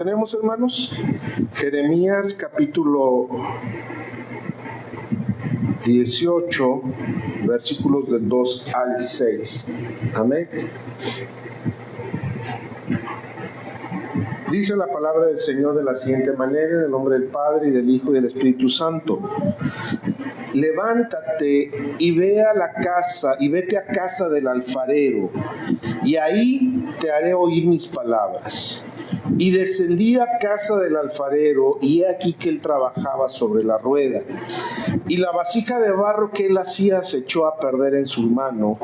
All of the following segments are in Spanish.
Tenemos, hermanos, Jeremías capítulo 18, versículos del 2 al 6. Amén. Dice la palabra del Señor de la siguiente manera, en el nombre del Padre, y del Hijo, y del Espíritu Santo. Levántate y ve a la casa, y vete a casa del alfarero, y ahí te haré oír mis palabras. Y descendí a casa del alfarero, y he aquí que él trabajaba sobre la rueda. Y la vasija de barro que él hacía se echó a perder en su mano,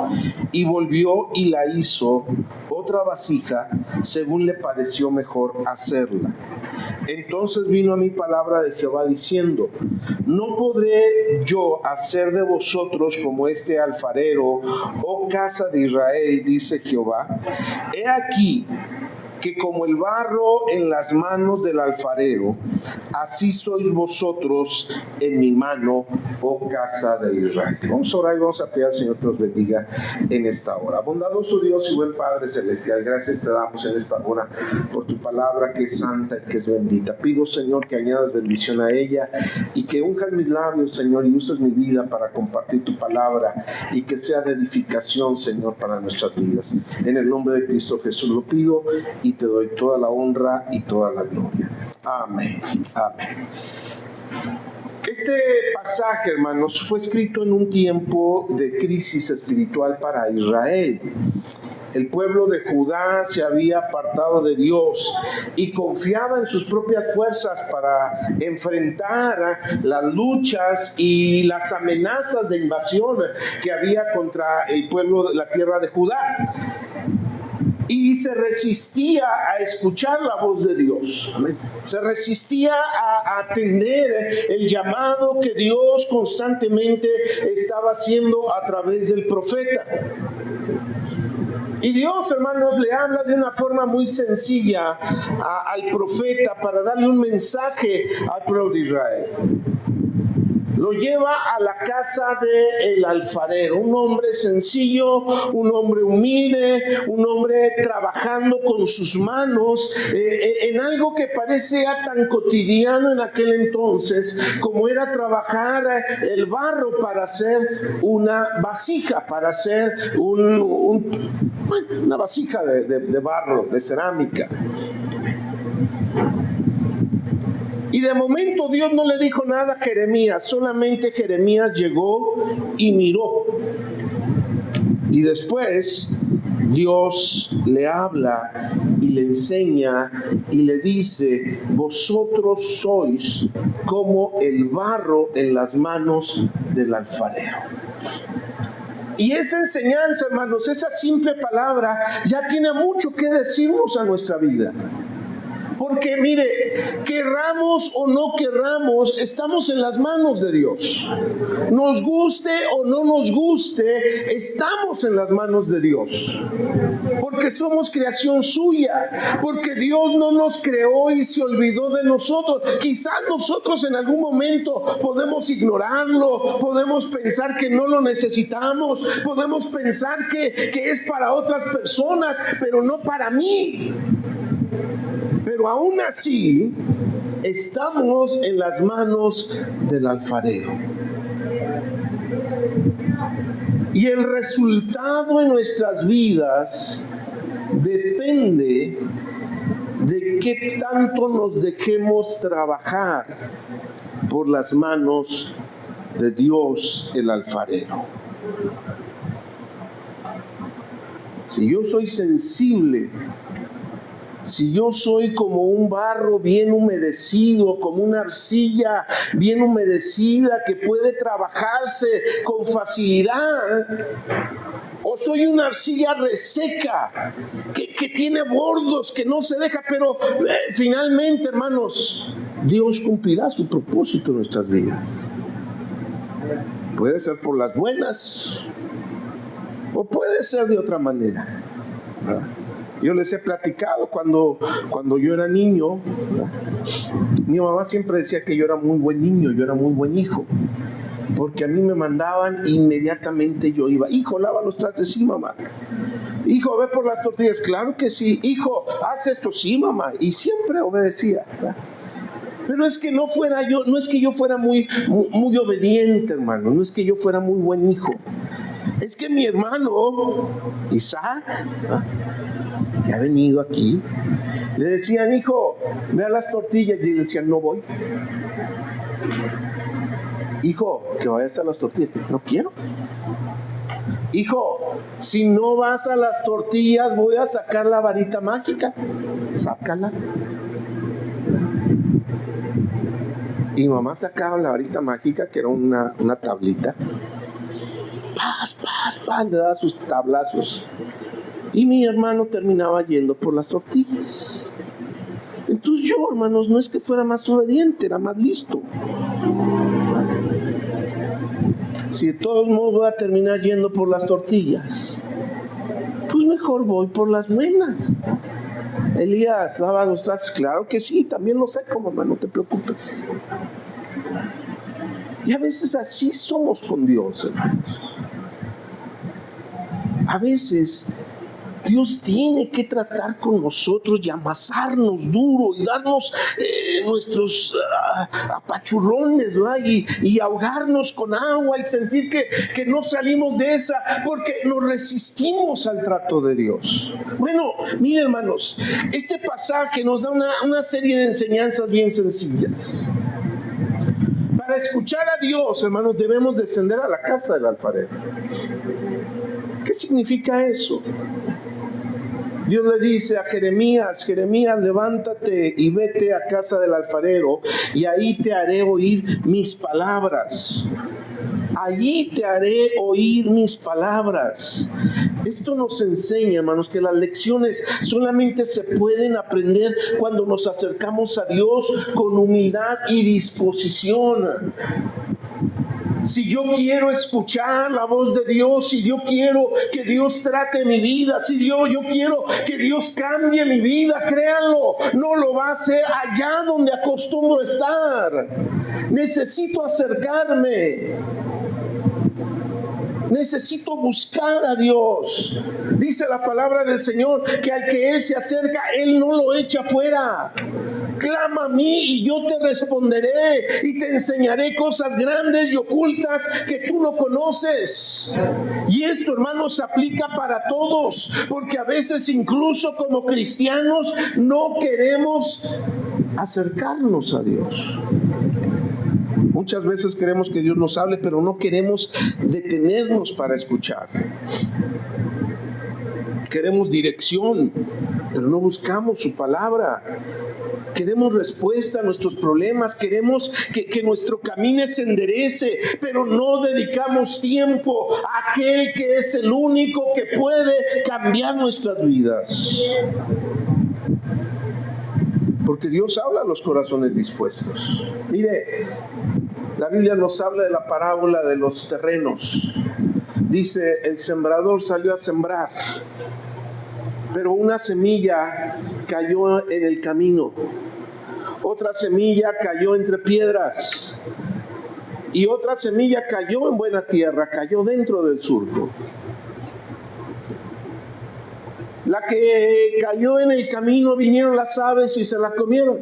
y volvió y la hizo otra vasija, según le pareció mejor hacerla. Entonces vino a mí palabra de Jehová diciendo: ¿no podré yo hacer de vosotros como este alfarero, oh casa de Israel? Dice Jehová. He aquí que como el barro en las manos del alfarero, así sois vosotros en mi mano, oh casa de Israel. Vamos a orar y vamos a pedir al Señor que nos bendiga en esta hora. Bondadoso Dios y buen Padre Celestial, gracias te damos en esta hora por tu palabra que es santa y que es bendita. Pido, Señor, que añadas bendición a ella y que unjas mis labios, Señor, y uses mi vida para compartir tu palabra y que sea de edificación, Señor, para nuestras vidas. En el nombre de Cristo Jesús lo pido y te doy toda la honra y toda la gloria. Amén. Amén. Este pasaje, hermanos, fue escrito en un tiempo de crisis espiritual para Israel. El pueblo de Judá se había apartado de Dios y confiaba en sus propias fuerzas para enfrentar las luchas y las amenazas de invasión que había contra el pueblo de la tierra de Judá. Y se resistía a escuchar la voz de Dios. Amén. Se resistía a atender el llamado que Dios constantemente estaba haciendo a través del profeta. Y Dios, hermanos, le habla de una forma muy sencilla al profeta para darle un mensaje al pueblo de Israel. Lo lleva a la casa del alfarero, un hombre sencillo, un hombre humilde, un hombre trabajando con sus manos en algo que parecía tan cotidiano en aquel entonces como era trabajar el barro para hacer una vasija, para hacer una vasija de barro, de cerámica. Y de momento Dios no le dijo nada a Jeremías, solamente Jeremías llegó y miró. Y después Dios le habla y le enseña y le dice: vosotros sois como el barro en las manos del alfarero. Y esa enseñanza, hermanos, esa simple palabra ya tiene mucho que decirnos a nuestra vida. Porque mire, querramos o no querramos, estamos en las manos de Dios. Nos guste o no nos guste, estamos en las manos de Dios. Porque somos creación suya, porque Dios no nos creó y se olvidó de nosotros. Quizás nosotros en algún momento podemos ignorarlo, podemos pensar que no lo necesitamos, podemos pensar que es para otras personas, pero no para mí. Pero aún así, estamos en las manos del alfarero. Y el resultado en nuestras vidas depende de qué tanto nos dejemos trabajar por las manos de Dios, el alfarero. Si yo soy sensible, si yo soy como un barro bien humedecido, como una arcilla bien humedecida que puede trabajarse con facilidad, o soy una arcilla reseca que tiene bordos, que no se deja, pero finalmente, hermanos, Dios cumplirá su propósito en nuestras vidas. Puede ser por las buenas o puede ser de otra manera, ¿verdad? Yo les he platicado cuando yo era niño, ¿verdad? Mi mamá siempre decía que yo era muy buen niño, yo era muy buen hijo, porque a mí me mandaban inmediatamente, yo iba: hijo, lava los trastes. Sí, mamá. Hijo, ve por las tortillas. Claro que sí. Hijo, haz esto. Sí, mamá. Y siempre obedecía, ¿verdad? Pero es que no es que yo fuera muy obediente, hermano. No es que yo fuera muy buen hijo. Es que mi hermano Isaac, que ha venido aquí, le decían, hijo, ve a las tortillas. Y le decían, no voy. Hijo, que vayas a las tortillas. No quiero. Hijo, si no vas a las tortillas, voy a sacar la varita mágica. Sácala. Y mamá sacaba la varita mágica, que era una tablita. Le daba sus tablazos. Y mi hermano terminaba yendo por las tortillas. Entonces yo, hermanos, no es que fuera más obediente, era más listo. Si de todos modos voy a terminar yendo por las tortillas, pues mejor voy por las buenas. Elías, lava los trastes. Claro que sí, también lo sé como, hermano, no te preocupes. Y a veces así somos con Dios, hermanos. A veces Dios tiene que tratar con nosotros y amasarnos duro y darnos nuestros apachurrones, ¿verdad? Y ahogarnos con agua y sentir que no salimos de esa porque nos resistimos al trato de Dios. Bueno, miren, hermanos, este pasaje nos da una serie de enseñanzas bien sencillas. Para escuchar a Dios, hermanos, debemos descender a la casa del alfarero. ¿Qué significa eso? Dios le dice a Jeremías, levántate y vete a casa del alfarero y ahí te haré oír mis palabras. Allí te haré oír mis palabras. Esto nos enseña, hermanos, que las lecciones solamente se pueden aprender cuando nos acercamos a Dios con humildad y disposición. Si yo quiero escuchar la voz de Dios, si yo quiero que Dios trate mi vida, si yo quiero que Dios cambie mi vida, créanlo, no lo va a hacer allá donde acostumbro estar. Necesito acercarme. Necesito buscar a Dios. Dice la palabra del Señor que al que Él se acerca, Él no lo echa fuera. Clama a mí y yo te responderé y te enseñaré cosas grandes y ocultas que tú no conoces. Y esto, hermanos, se aplica para todos, porque a veces incluso como cristianos no queremos acercarnos a Dios. Muchas veces queremos que Dios nos hable, pero no queremos detenernos para escuchar. Queremos dirección, pero no buscamos su palabra. Queremos respuesta a nuestros problemas, queremos que nuestro camino se enderece, pero no dedicamos tiempo a aquel que es el único que puede cambiar nuestras vidas. Porque Dios habla a los corazones dispuestos. Mire, la Biblia nos habla de la parábola de los terrenos. Dice, el sembrador salió a sembrar, pero una semilla cayó en el camino. Otra semilla cayó entre piedras. Y otra semilla cayó en buena tierra, cayó dentro del surco. La que cayó en el camino, vinieron las aves y se la comieron.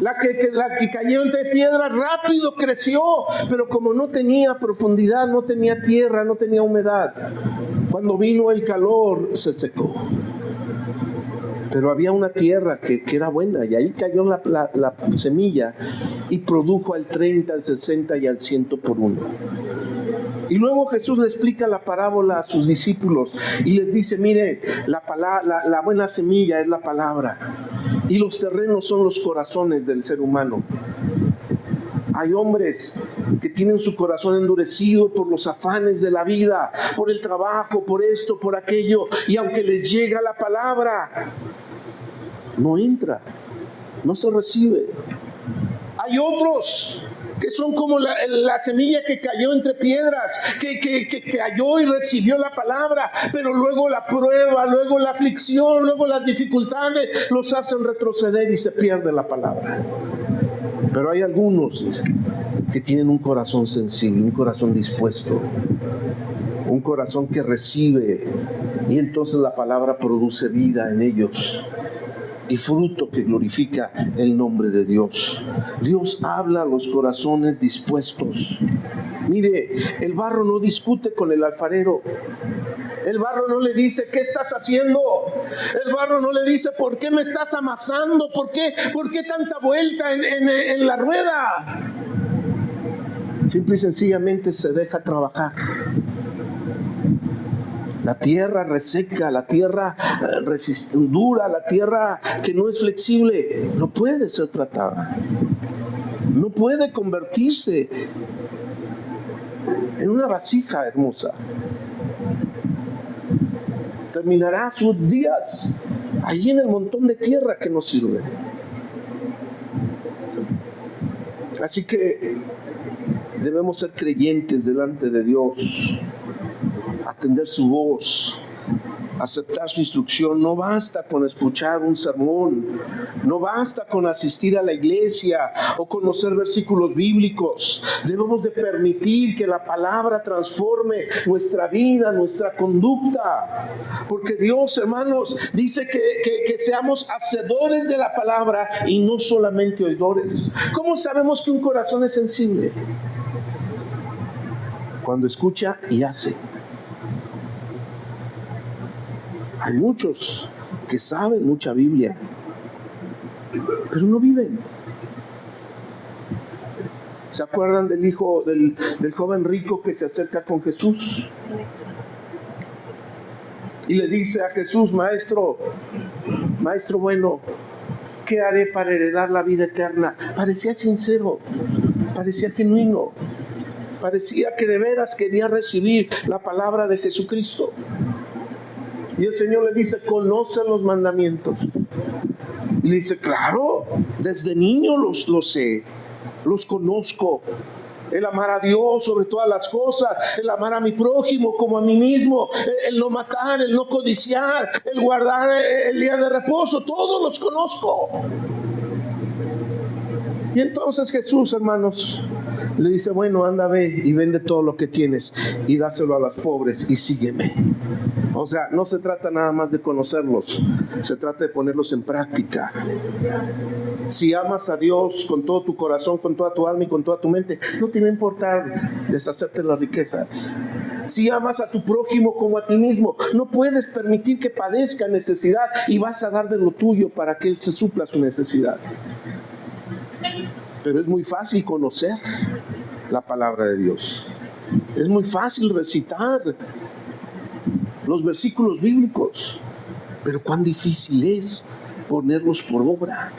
La que cayó entre piedras rápido creció, pero como no tenía profundidad, no tenía tierra, no tenía humedad, cuando vino el calor se secó. Pero había una tierra que era buena, y ahí cayó la semilla y produjo al 30, al 60 y al 100 por uno. Y luego Jesús le explica la parábola a sus discípulos y les dice, mire, la buena semilla es la palabra y los terrenos son los corazones del ser humano. Hay hombres que tienen su corazón endurecido por los afanes de la vida, por el trabajo, por esto, por aquello, y aunque les llega la palabra, no entra, no se recibe. Hay otros que son como la semilla que cayó entre piedras, que cayó y recibió la palabra, pero luego la prueba, luego la aflicción, luego las dificultades los hacen retroceder y se pierde la palabra. Pero hay algunos que tienen un corazón sensible, un corazón dispuesto. un corazón que recibe, y entonces la palabra produce vida en ellos y fruto que glorifica el nombre de Dios. Dios habla a los corazones dispuestos. Mire, el barro no discute con el alfarero. El barro no le dice, ¿qué estás haciendo? El barro no le dice, ¿por qué me estás amasando? ¿Por qué tanta vuelta en la rueda? Simple y sencillamente se deja trabajar. La tierra reseca, la tierra dura, la tierra que no es flexible, no puede ser tratada. No puede convertirse en una vasija hermosa. Terminará sus días allí en el montón de tierra que no sirve. Así que debemos ser creyentes delante de Dios, atender su voz, aceptar su instrucción. No basta con escuchar un sermón, no basta con asistir a la iglesia o conocer versículos bíblicos. Debemos de permitir que la palabra transforme nuestra vida, nuestra conducta, porque Dios, hermanos, dice que seamos hacedores de la palabra y no solamente oidores. ¿Cómo sabemos que un corazón es sensible? Cuando escucha y hace. Hay muchos que saben mucha Biblia, pero no viven. ¿Se acuerdan del hijo del joven rico que se acerca con Jesús? Y le dice a Jesús, maestro bueno, ¿qué haré para heredar la vida eterna? Parecía sincero, parecía genuino, parecía que de veras quería recibir la palabra de Jesucristo. Y el Señor le dice, ¿conoce los mandamientos? Y le dice, claro, desde niño los sé, los conozco. El amar a Dios sobre todas las cosas, el amar a mi prójimo como a mí mismo, el no matar, el no codiciar, el guardar el día de reposo, todos los conozco. Y entonces Jesús, hermanos, le dice, bueno, anda, ve y vende todo lo que tienes y dáselo a los pobres y sígueme. O sea, no se trata nada más de conocerlos, se trata de ponerlos en práctica. Si amas a Dios con todo tu corazón, con toda tu alma y con toda tu mente, no te va a importar deshacerte de las riquezas. Si amas a tu prójimo como a ti mismo, no puedes permitir que padezca necesidad y vas a dar de lo tuyo para que Él se supla su necesidad. Pero es muy fácil conocer la palabra de Dios. Es muy fácil recitar los versículos bíblicos, pero cuán difícil es ponerlos por obra.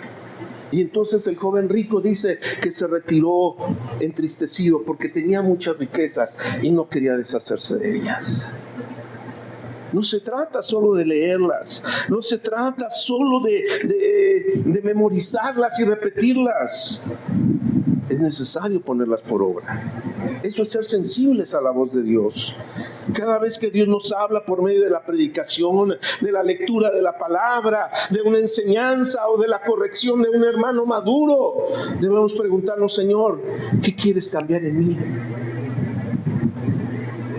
Y entonces el joven rico dice que se retiró entristecido porque tenía muchas riquezas y no quería deshacerse de ellas. No se trata solo de leerlas, no se trata solo de memorizarlas y repetirlas. Es necesario ponerlas por obra. Eso es ser sensibles a la voz de Dios. Cada vez que Dios nos habla por medio de la predicación, de la lectura de la palabra, de una enseñanza o de la corrección de un hermano maduro, debemos preguntarnos, Señor, ¿qué quieres cambiar en mí?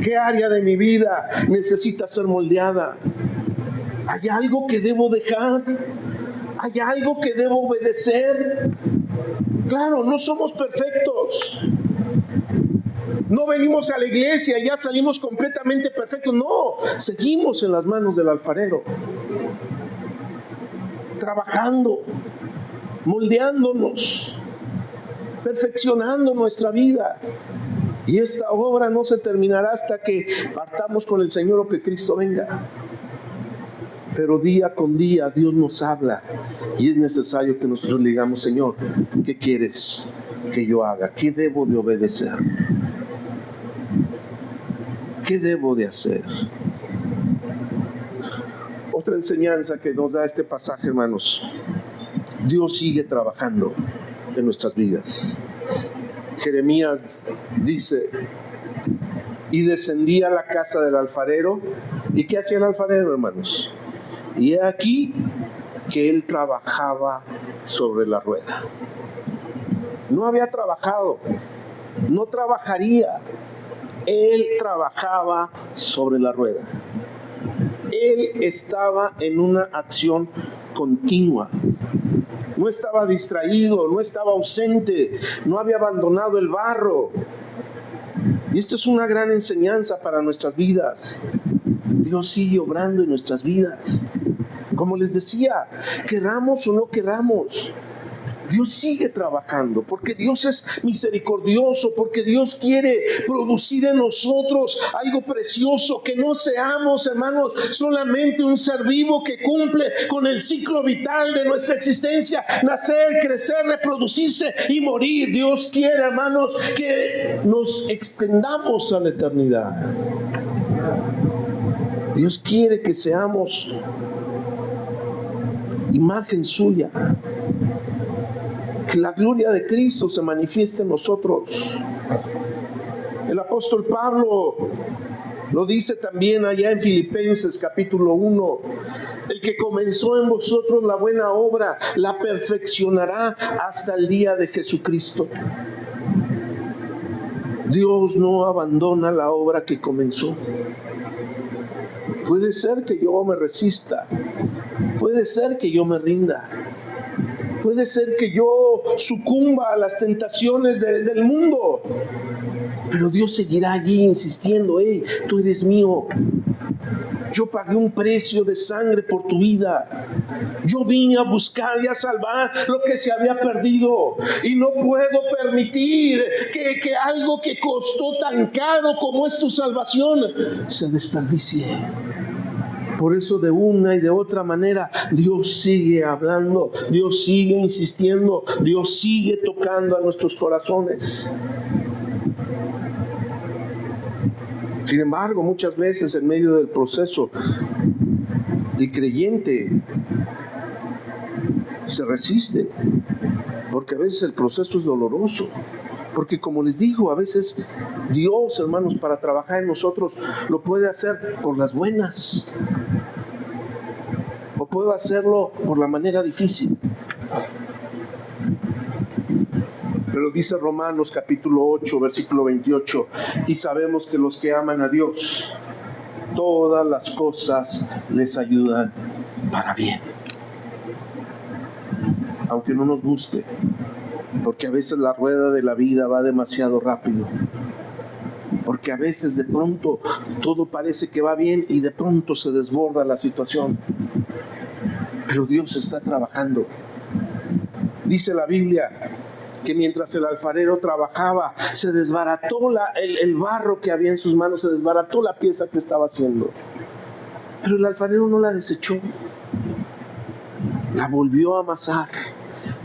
¿Qué área de mi vida necesita ser moldeada? ¿Hay algo que debo dejar? ¿Hay algo que debo obedecer? Claro, no somos perfectos. No venimos a la iglesia y ya salimos completamente perfectos. No, seguimos en las manos del alfarero, trabajando, moldeándonos, perfeccionando nuestra vida. Y esta obra no se terminará hasta que partamos con el Señor o que Cristo venga. Pero día con día Dios nos habla y es necesario que nosotros le digamos, Señor, ¿qué quieres que yo haga? ¿Qué debo de obedecer? ¿Qué debo de hacer? Otra enseñanza que nos da este pasaje, hermanos. Dios sigue trabajando en nuestras vidas. Jeremías dice, y descendía a la casa del alfarero. ¿Y qué hacía el alfarero, hermanos? Y he aquí que él trabajaba sobre la rueda. No había trabajado, no trabajaría. Él trabajaba sobre la rueda. Él estaba en una acción continua. No estaba distraído, no estaba ausente, no había abandonado el barro. Y esto es una gran enseñanza para nuestras vidas. Dios sigue obrando en nuestras vidas. Como les decía, queramos o no queramos, Dios sigue trabajando, porque Dios es misericordioso, porque Dios quiere producir en nosotros algo precioso, que no seamos, hermanos, solamente un ser vivo que cumple con el ciclo vital de nuestra existencia: nacer, crecer, reproducirse y morir. Dios quiere, hermanos, que nos extendamos a la eternidad. Dios quiere que seamos imagen suya, que la gloria de Cristo se manifieste en nosotros. El apóstol Pablo lo dice también allá en Filipenses capítulo 1: el que comenzó en vosotros la buena obra la perfeccionará hasta el día de Jesucristo. Dios no abandona la obra que comenzó. Puede ser que yo me resista, puede ser que yo me rinda, puede ser que yo sucumba a las tentaciones del mundo, pero Dios seguirá allí insistiendo: hey, tú eres mío. Yo pagué un precio de sangre por tu vida. Yo vine a buscar y a salvar lo que se había perdido. Y no puedo permitir que algo que costó tan caro como es tu salvación se desperdicie. Por eso, de una y de otra manera, Dios sigue hablando, Dios sigue insistiendo, Dios sigue tocando a nuestros corazones. Sin embargo, muchas veces en medio del proceso, el creyente se resiste, porque a veces el proceso es doloroso. Porque, como les digo, a veces Dios, hermanos, para trabajar en nosotros, lo puede hacer por las buenas, o puede hacerlo por la manera difícil. Pero dice Romanos capítulo 8, versículo 28: y sabemos que los que aman a Dios, todas las cosas les ayudan para bien. Aunque no nos guste, porque a veces la rueda de la vida va demasiado rápido, porque a veces de pronto todo parece que va bien y de pronto se desborda la situación. Pero Dios está trabajando. Dice la Biblia que mientras el alfarero trabajaba, se desbarató el barro que había en sus manos, se desbarató la pieza que estaba haciendo. Pero el alfarero no la desechó, la volvió a amasar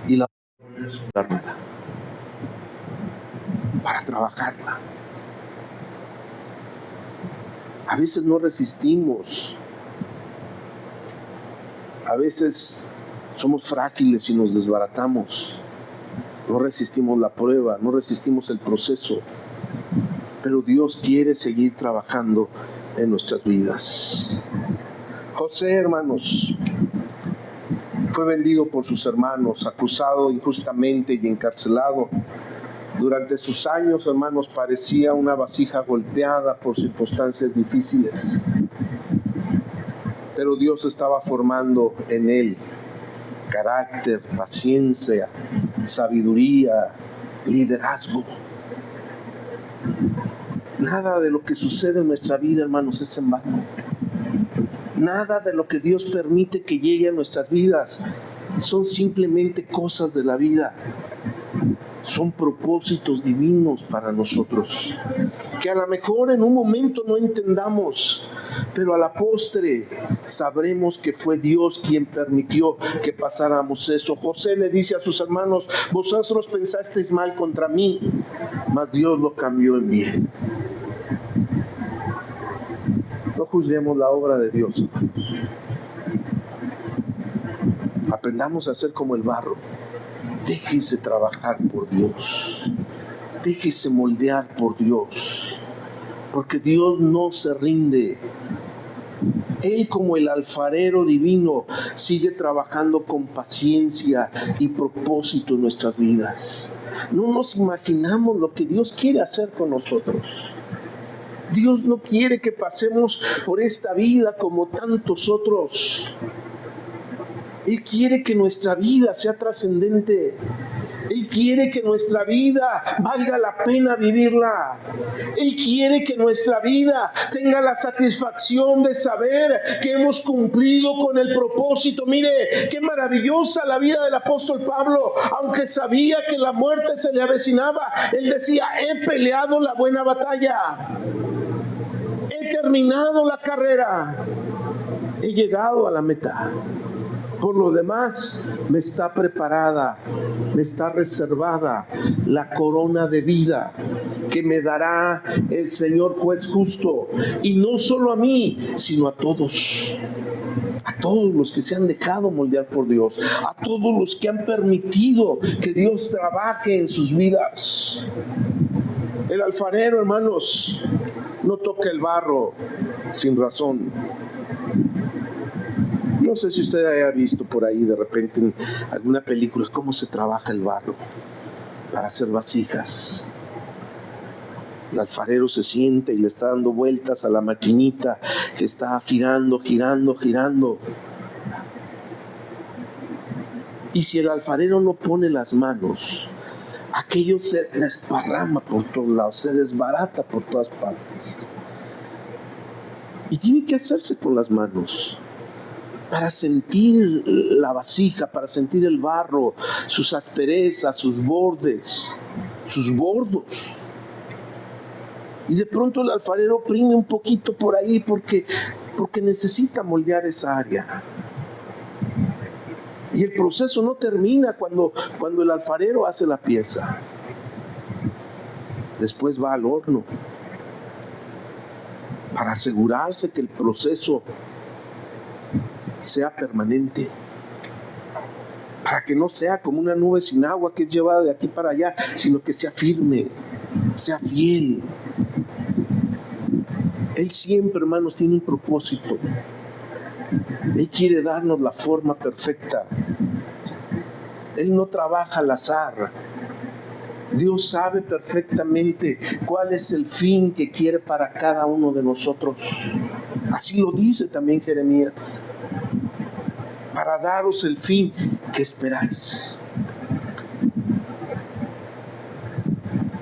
y la volvió a poner sobre la rueda para trabajarla. A veces no resistimos, a veces somos frágiles y nos desbaratamos. No resistimos la prueba, no resistimos el proceso, pero Dios quiere seguir trabajando en nuestras vidas. José, hermanos, fue vendido por sus hermanos, acusado injustamente y encarcelado. Durante sus años, hermanos, parecía una vasija golpeada por circunstancias difíciles, pero Dios estaba formando en él carácter, paciencia, sabiduría, liderazgo. Nada de lo que sucede en nuestra vida, hermanos, es en vano. Nada de lo que Dios permite que llegue a nuestras vidas son simplemente cosas de la vida. Son propósitos divinos para nosotros, que a lo mejor en un momento no entendamos, pero a la postre sabremos que fue Dios quien permitió que pasáramos eso. José le dice a sus hermanos: vosotros pensasteis mal contra mí, mas Dios lo cambió en bien. No juzguemos la obra de Dios, hermanos. Aprendamos a ser como el barro. Déjese trabajar por Dios. Déjese moldear por Dios. Porque Dios no se rinde. Él, como el alfarero divino, sigue trabajando con paciencia y propósito en nuestras vidas. No nos imaginamos lo que Dios quiere hacer con nosotros. Dios no quiere que pasemos por esta vida como tantos otros. Él quiere que nuestra vida sea trascendente. Él quiere que nuestra vida valga la pena vivirla. Él quiere que nuestra vida tenga la satisfacción de saber que hemos cumplido con el propósito. Mire, qué maravillosa la vida del apóstol Pablo. Aunque sabía que la muerte se le avecinaba, él decía: he peleado la buena batalla. He terminado la carrera. He llegado a la meta. Por lo demás, me está preparada, me está reservada la corona de vida que me dará el Señor juez justo. Y no solo a mí, sino a todos los que se han dejado moldear por Dios, a todos los que han permitido que Dios trabaje en sus vidas. El alfarero, hermanos, no toca el barro sin razón. No sé si usted haya visto por ahí de repente en alguna película cómo se trabaja el barro para hacer vasijas. El alfarero se sienta y le está dando vueltas a la maquinita que está girando. Y si el alfarero no pone las manos, aquello se desparrama por todos lados, se desbarata por todas partes. Y tiene que hacerse con las manos, para sentir la vasija, para sentir el barro, sus asperezas, sus bordes, sus bordos. Y de pronto el alfarero oprime un poquito por ahí porque necesita moldear esa área. Y el proceso no termina cuando el alfarero hace la pieza. Después va al horno para asegurarse que el proceso sea permanente, para que no sea como una nube sin agua que es llevada de aquí para allá, sino que sea firme, sea fiel. Él siempre, hermanos, tiene un propósito. Él quiere darnos la forma perfecta. Él no trabaja al azar. Dios sabe perfectamente cuál es el fin que quiere para cada uno de nosotros. Así lo dice también Jeremías: para daros el fin que esperáis.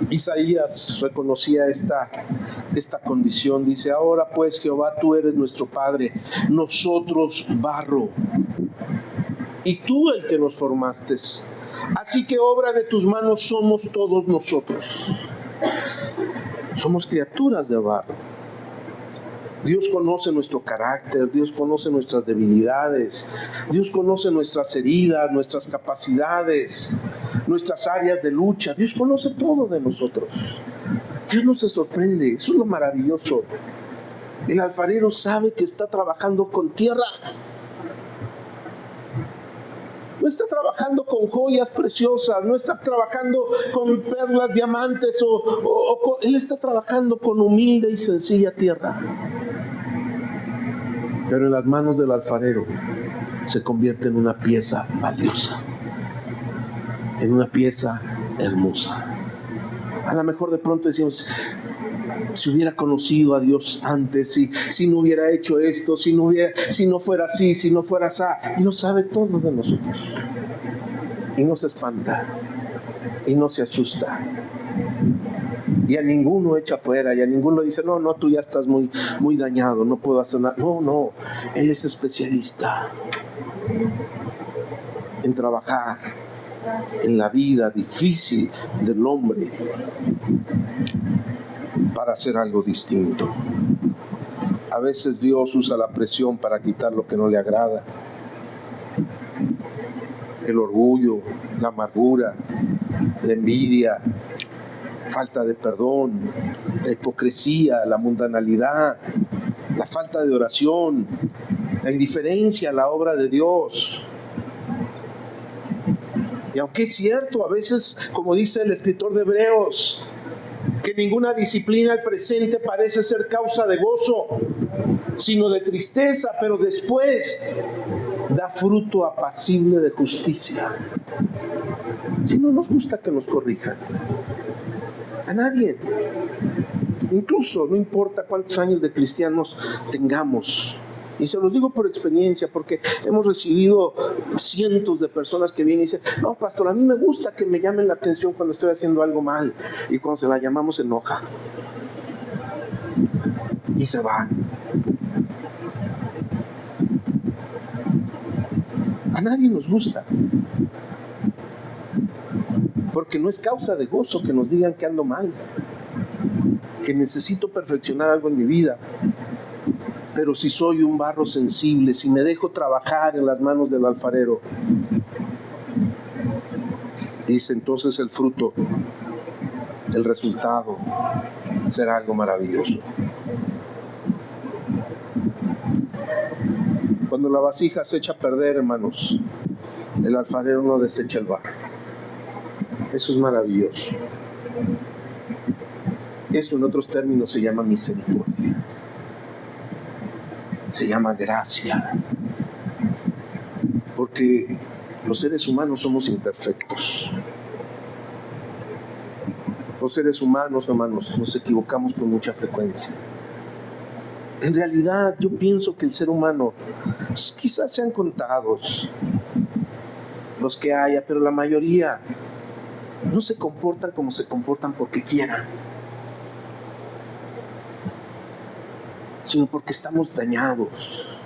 Isaías reconocía esta condición. Dice: ahora pues, Jehová, tú eres nuestro Padre, nosotros barro, y tú el que nos formaste. Así que obra de tus manos somos todos nosotros. Somos criaturas de barro. Dios conoce nuestro carácter, Dios conoce nuestras debilidades, Dios conoce nuestras heridas, nuestras capacidades, nuestras áreas de lucha. Dios conoce todo de nosotros. Dios no se sorprende, eso es lo maravilloso. El alfarero sabe que está trabajando con tierra. No está trabajando con joyas preciosas, no está trabajando con perlas, diamantes, él está trabajando con humilde y sencilla tierra. Pero en las manos del alfarero se convierte en una pieza valiosa, en una pieza hermosa. A lo mejor de pronto decimos: si hubiera conocido a Dios antes, si no hubiera hecho esto, si no fuera así, si no fuera así. Dios sabe todo de nosotros. Y no se espanta, y no se asusta. Y a ninguno echa fuera, y a ninguno dice: no, tú ya estás muy dañado, no puedo hacer nada. No, Él es especialista en trabajar en la vida difícil del hombre para hacer algo distinto. A veces Dios usa la presión para quitar lo que no le agrada. El orgullo, la amargura, la envidia, falta de perdón, la hipocresía, la mundanalidad, la falta de oración, la indiferencia a la obra de Dios. Y aunque es cierto, a veces, como dice el escritor de Hebreos, que ninguna disciplina al presente parece ser causa de gozo, sino de tristeza, pero después da fruto apacible de justicia. Si no nos gusta que nos corrijan, a nadie. Incluso no importa cuántos años de cristianos tengamos. Y se los digo por experiencia, porque hemos recibido cientos de personas que vienen y dicen: no, pastor, a mí me gusta que me llamen la atención cuando estoy haciendo algo mal. Y cuando se la llamamos se enoja. Y se van. A nadie nos gusta. Porque no es causa de gozo que nos digan que ando mal, que necesito perfeccionar algo en mi vida. Pero si soy un barro sensible, si me dejo trabajar en las manos del alfarero, dice, entonces el fruto, el resultado, será algo maravilloso. Cuando la vasija se echa a perder, hermanos, el alfarero no desecha el barro. Eso es maravilloso. Eso en otros términos se llama misericordia. Se llama gracia. Porque los seres humanos somos imperfectos. Los seres humanos, hermanos, nos equivocamos con mucha frecuencia. En realidad, yo pienso que el ser humano, pues, quizás sean contados los que haya, pero la mayoría no se comportan como se comportan porque quieran, sino porque estamos dañados,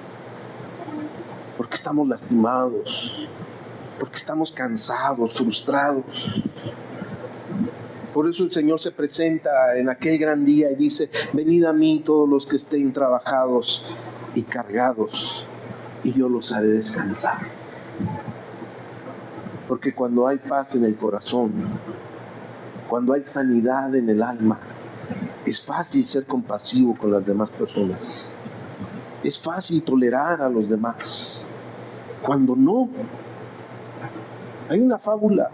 porque estamos lastimados, porque estamos cansados, frustrados. Por eso el Señor se presenta en aquel gran día y dice: venid a mí todos los que estén trabajados y cargados, y yo los haré descansar. Porque cuando hay paz en el corazón, cuando hay sanidad en el alma, es fácil ser compasivo con las demás personas. Es fácil tolerar a los demás. Cuando no, hay una fábula,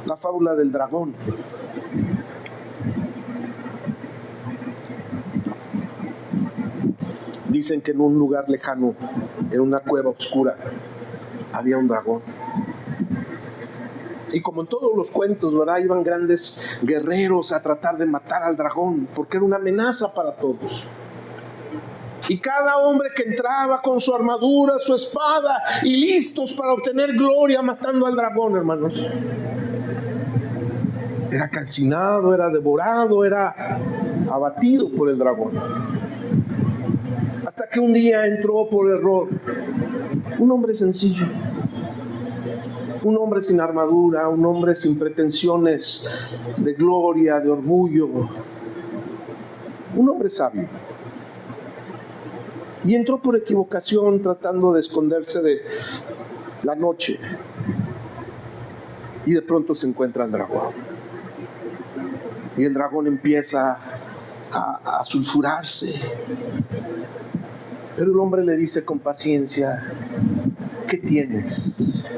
la fábula del dragón. Dicen que en un lugar lejano, en una cueva oscura, había un dragón. Y como en todos los cuentos, ¿verdad?, iban grandes guerreros a tratar de matar al dragón, porque era una amenaza para todos. Y cada hombre que entraba con su armadura, su espada, y listos para obtener gloria matando al dragón, hermanos, era calcinado, era devorado, era abatido por el dragón. Hasta que un día entró por error un hombre sencillo, un hombre sin armadura, un hombre sin pretensiones de gloria, de orgullo, un hombre sabio. Y entró por equivocación tratando de esconderse de la noche. Y de pronto se encuentra el dragón. Y el dragón empieza a sulfurarse. Pero el hombre le dice con paciencia: ¿qué tienes?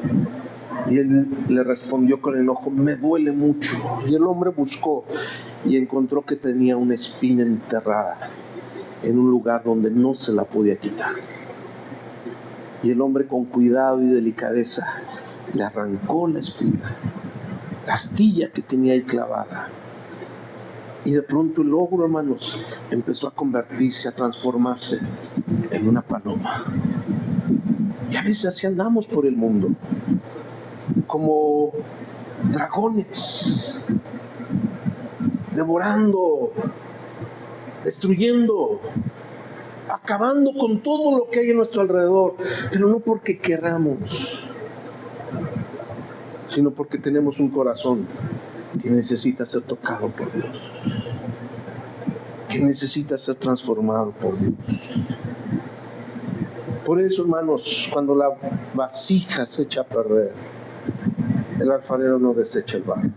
Y él le respondió con enojo: me duele mucho. Y el hombre buscó y encontró que tenía una espina enterrada en un lugar donde no se la podía quitar. Y el hombre, con cuidado y delicadeza, le arrancó la espina, la astilla que tenía ahí clavada. Y de pronto el ogro, hermanos, empezó a convertirse, a transformarse en una paloma. Y a veces así andamos por el mundo, como dragones, devorando, destruyendo, acabando con todo lo que hay a nuestro alrededor, pero no porque queramos, sino porque tenemos un corazón que necesita ser tocado por Dios, que necesita ser transformado por Dios. Por eso, hermanos, cuando la vasija se echa a perder, el alfarero no desecha el barro.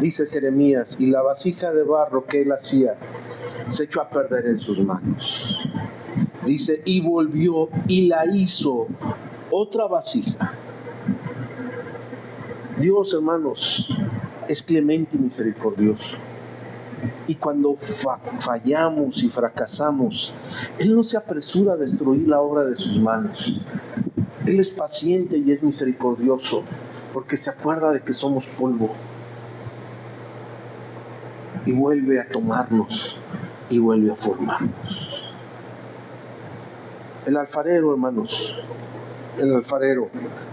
Dice Jeremías: y la vasija de barro que él hacía se echó a perder en sus manos. Dice: y volvió y la hizo otra vasija. Dios, hermanos, es clemente y misericordioso. Y cuando fallamos y fracasamos, Él no se apresura a destruir la obra de sus manos. Él es paciente y es misericordioso, porque se acuerda de que somos polvo. y vuelve a tomarnos y vuelve a formarnos. El alfarero, hermanos, el alfarero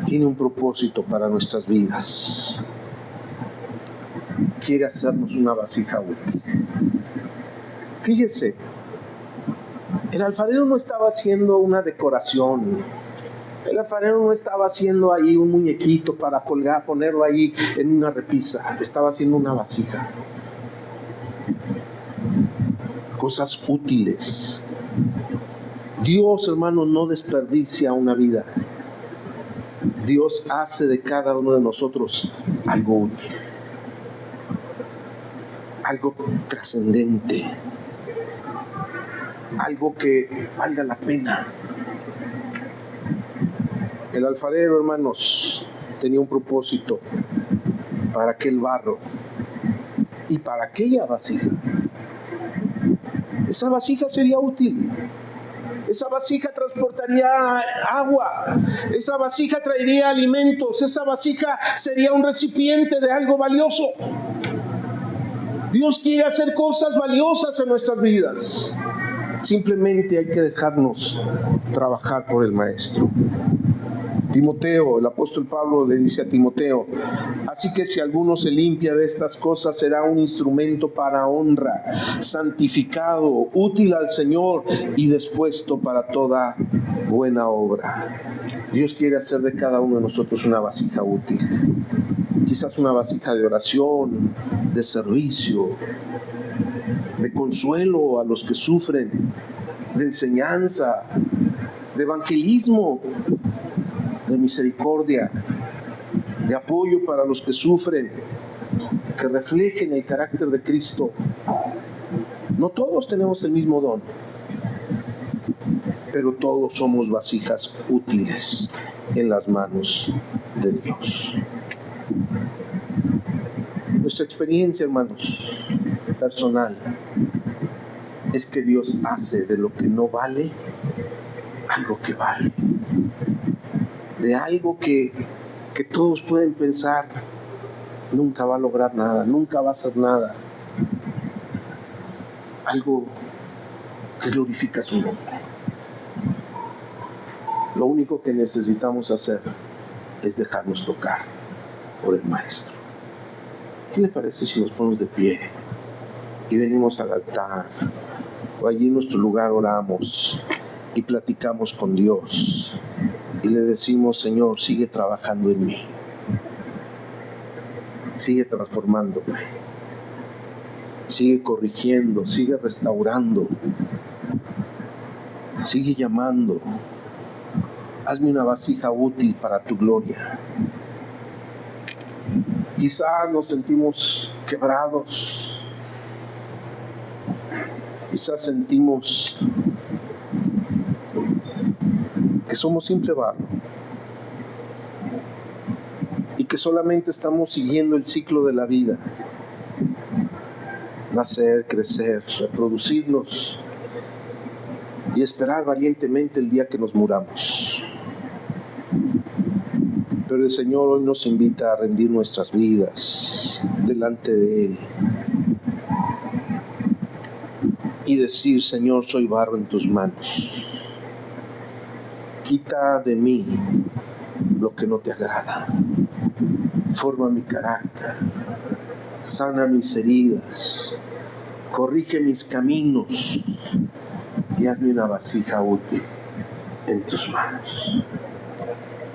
tiene un propósito para nuestras vidas. Quiere hacernos una vasija útil. Fíjese, el alfarero no estaba haciendo una decoración. El alfarero no estaba haciendo ahí un muñequito para colgar, ponerlo ahí en una repisa. Estaba haciendo una vasija. Cosas útiles. Dios, hermanos, no desperdicia una vida. Dios hace de cada uno de nosotros algo útil, algo trascendente, algo que valga la pena. El alfarero, hermanos, tenía un propósito para aquel barro y para aquella vasija. Esa vasija sería útil. Esa vasija transportaría agua, esa vasija traería alimentos, esa vasija sería un recipiente de algo valioso. Dios quiere hacer cosas valiosas en nuestras vidas. Simplemente hay que dejarnos trabajar por el Maestro. Timoteo, el apóstol Pablo le dice a Timoteo: así que si alguno se limpia de estas cosas, será un instrumento para honra, santificado, útil al Señor y dispuesto para toda buena obra. Dios quiere hacer de cada uno de nosotros una vasija útil. Quizás una vasija de oración, de servicio, de consuelo a los que sufren, de enseñanza, de evangelismo, de misericordia, de apoyo para los que sufren, que reflejen el carácter de Cristo. No todos tenemos el mismo don, pero todos somos vasijas útiles en las manos de Dios. Nuestra experiencia, hermanos, personal, es que Dios hace de lo que no vale algo que vale. De algo que todos pueden pensar, nunca va a lograr nada, nunca va a hacer nada. Algo que glorifica su nombre. Lo único que necesitamos hacer es dejarnos tocar por el Maestro. ¿Qué le parece si nos ponemos de pie y venimos al altar, o allí en nuestro lugar oramos y platicamos con Dios? Y le decimos: Señor, sigue trabajando en mí. Sigue transformándome. Sigue corrigiendo, sigue restaurando. Sigue llamando. Hazme una vasija útil para tu gloria. Quizá nos sentimos quebrados. Quizá sentimos que somos simple barro y que solamente estamos siguiendo el ciclo de la vida: nacer, crecer, reproducirnos y esperar valientemente el día que nos muramos. Pero el Señor hoy nos invita a rendir nuestras vidas delante de Él y decir: Señor, soy barro en tus manos. Quita de mí lo que no te agrada. Forma mi carácter. Sana mis heridas. Corrige mis caminos. Y hazme una vasija útil en tus manos.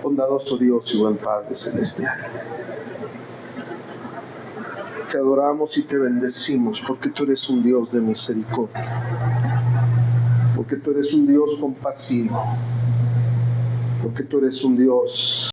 Bondadoso Dios y buen Padre Celestial, te adoramos y te bendecimos porque tú eres un Dios de misericordia. Porque tú eres un Dios compasivo. Porque tú eres un Dios